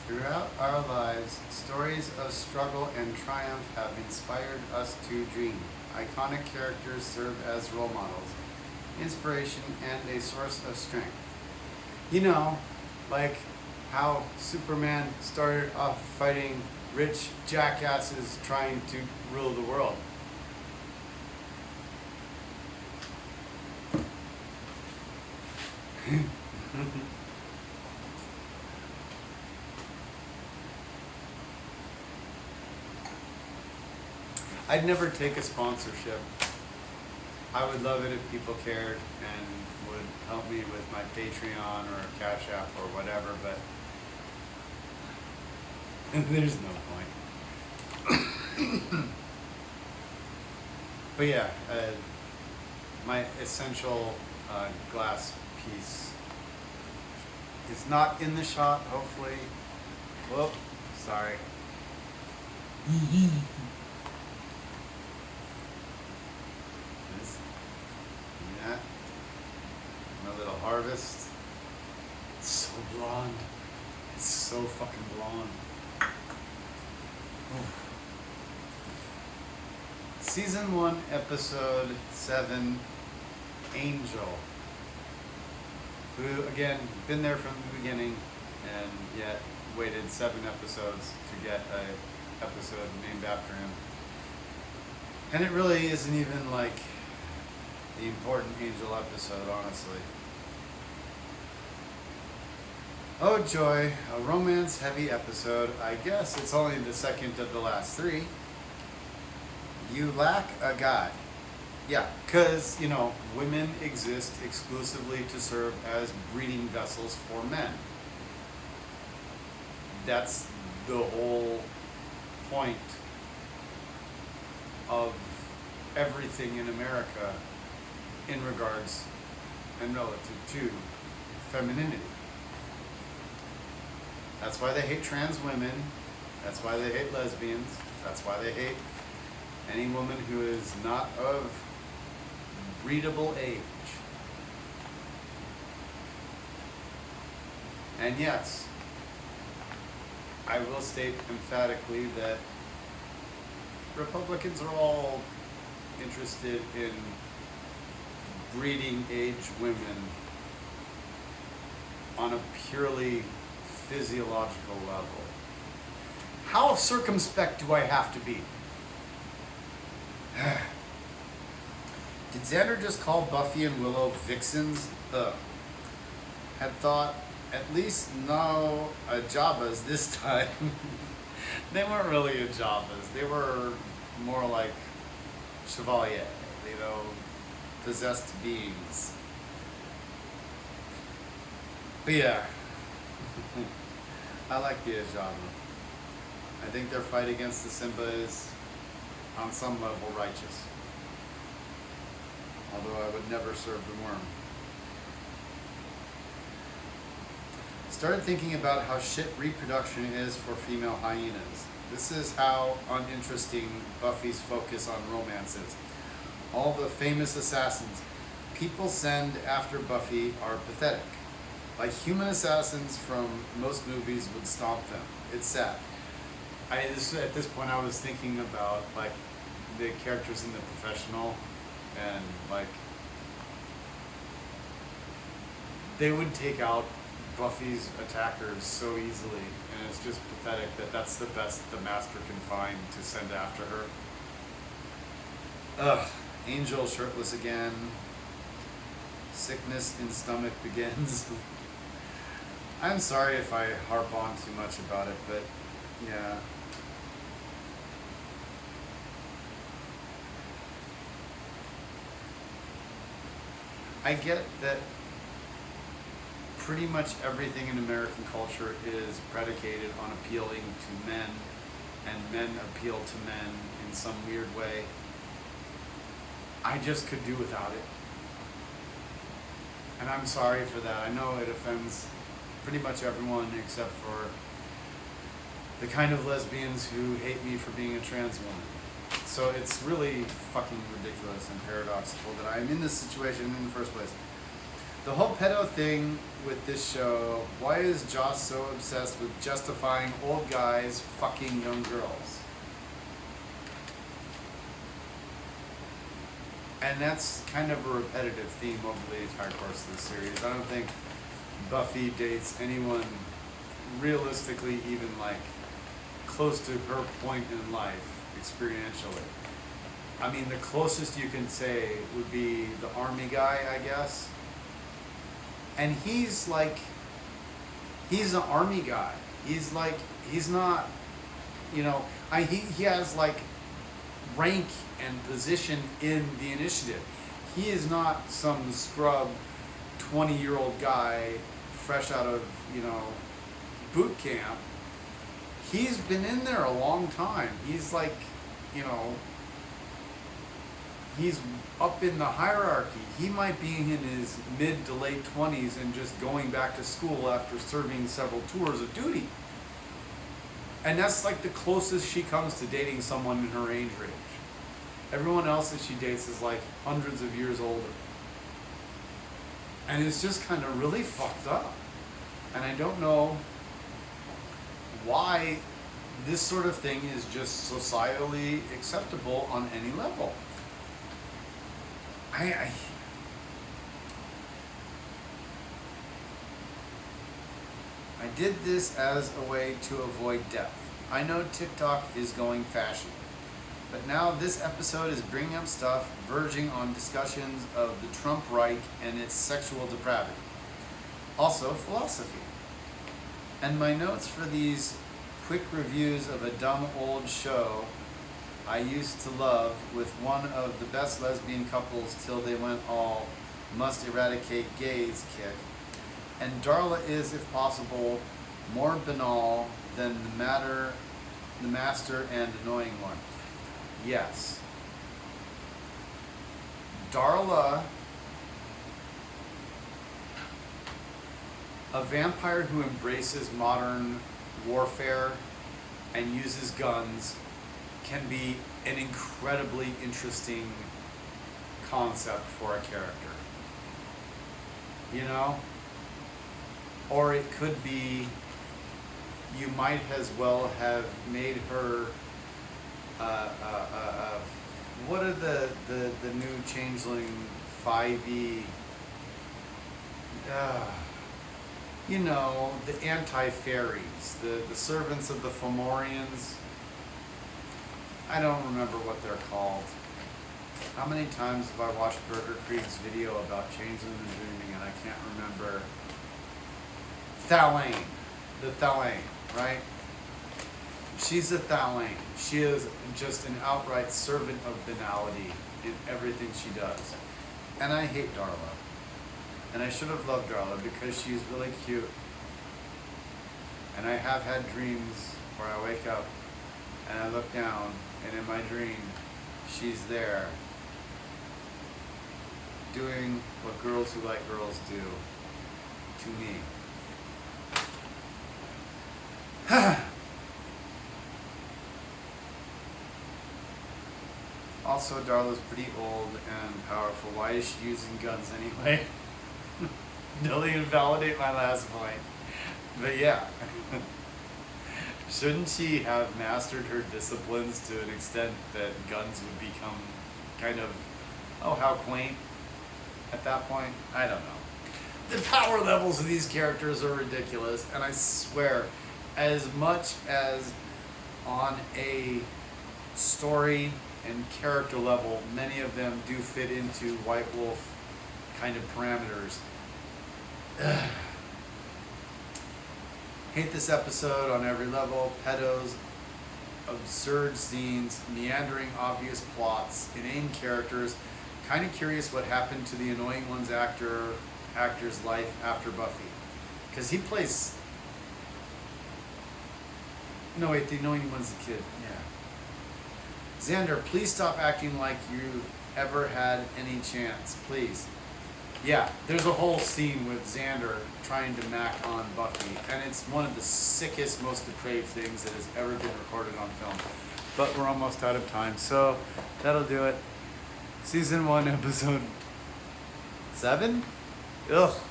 Throughout our lives, stories of struggle and triumph have inspired us to dream. Iconic characters serve as role models, inspiration, and a source of strength. You know, like how Superman started off fighting rich jackasses trying to rule the world. I'd never take a sponsorship. I would love it if people cared and would help me with my Patreon or Cash App or whatever, but there's no point. But yeah, my essential glass piece is not in the shot, hopefully. Whoop, sorry. That. My little harvest. It's so blonde. It's so fucking blonde. Oof. Season 1, Episode 7, Angel. Who, again, been there from the beginning and yet waited 7 episodes to get a episode named after him. And it really isn't even like the important Angel episode, honestly. Oh joy, a romance-heavy episode. I guess it's only the second of the last 3. You lack a guy. Yeah, because, you know, women exist exclusively to serve as breeding vessels for men. That's the whole point of everything in America in regards and relative to femininity. That's why they hate trans women. That's why they hate lesbians. That's why they hate any woman who is not of breedable age. And yes, I will state emphatically that Republicans are all interested in breeding age women on a purely physiological level. How circumspect do I have to be? Did Xander just call Buffy and Willow vixens? Had thought at least no Ajabas this time. They weren't really Ajabas. They were more like Chevalier, you know, possessed beings. But yeah, I like the Ajaba. I think their fight against the Simba is on some level righteous. Although I would never serve the worm. Started thinking about how shit reproduction is for female hyenas. This is how uninteresting Buffy's focus on romance is. All the famous assassins people send after Buffy are pathetic. Like human assassins from most movies would stomp them. It's sad. At this point I was thinking about like the characters in The Professional, and like they would take out Buffy's attackers so easily, and it's just pathetic that that's the best the master can find to send after her. Ugh, Angel shirtless again. Sickness in stomach begins. I'm sorry if I harp on too much about it, but yeah. I get that pretty much everything in American culture is predicated on appealing to men, and men appeal to men in some weird way. I just could do without it. And I'm sorry for that. I know it offends pretty much everyone except for the kind of lesbians who hate me for being a trans woman. So it's really fucking ridiculous and paradoxical that I'm in this situation in the first place. The whole pedo thing with this show, why is Joss so obsessed with justifying old guys fucking young girls? And that's kind of a repetitive theme over the entire course of the series. I don't think Buffy dates anyone realistically even like close to her point in life experientially. I mean, the closest you can say would be the army guy, I guess. And he's like, he's an army guy. He's like, he's not, you know, he has like rank and position in the initiative. He is not some scrub 20-year-old guy fresh out of, you know, boot camp. He's been in there a long time. He's like, you know, he's up in the hierarchy. He might be in his mid to late 20s and just going back to school after serving several tours of duty. And that's like the closest she comes to dating someone in her age range. Everyone else that she dates is like hundreds of years older. And it's just kind of really fucked up. And I don't know why this sort of thing is just societally acceptable on any level. I did this as a way to avoid death. I know TikTok is going fashion, but now this episode is bringing up stuff verging on discussions of the Trump Reich and its sexual depravity. Also philosophy. And my notes for these quick reviews of a dumb old show I used to love with one of the best lesbian couples till they went all must eradicate gays kick. And Darla is, if possible, more banal than the master and annoying one. Yes. Darla, a vampire who embraces modern warfare and uses guns, can be an incredibly interesting concept for a character. You know? Or it could be, you might as well have made her, what are the new Changeling 5e, you know, the anti-fairies, the servants of the Fomorians. I don't remember what they're called. How many times have I watched Burger Creek's video about Changeling and Dreaming and I can't remember? Thalaine. The Thalaine, right? She's a Thalaine. She is just an outright servant of banality in everything she does. And I hate Darla. And I should have loved Darla because she's really cute. And I have had dreams where I wake up and I look down, and in my dream, she's there doing what girls who like girls do to me. Also, Darla's pretty old and powerful. Why is she using guns anyway? Don't even validate my last point. But yeah. Shouldn't she have mastered her disciplines to an extent that guns would become kind of, oh, how quaint at that point? I don't know. The power levels of these characters are ridiculous, and I swear, as much as on a story and character level, many of them do fit into White Wolf kind of parameters. Hate this episode on every level. Pedos, absurd scenes, meandering obvious plots, inane characters. Kind of curious what happened to the Annoying One's actor's life after Buffy. Because he plays... No, wait, the Annoying One's the kid. Yeah. Xander, please stop acting like you've ever had any chance. Please. Yeah, there's a whole scene with Xander trying to mac on Buffy, and it's one of the sickest, most depraved things that has ever been recorded on film. But we're almost out of time, so that'll do it. Season 1, Episode 7? Ugh.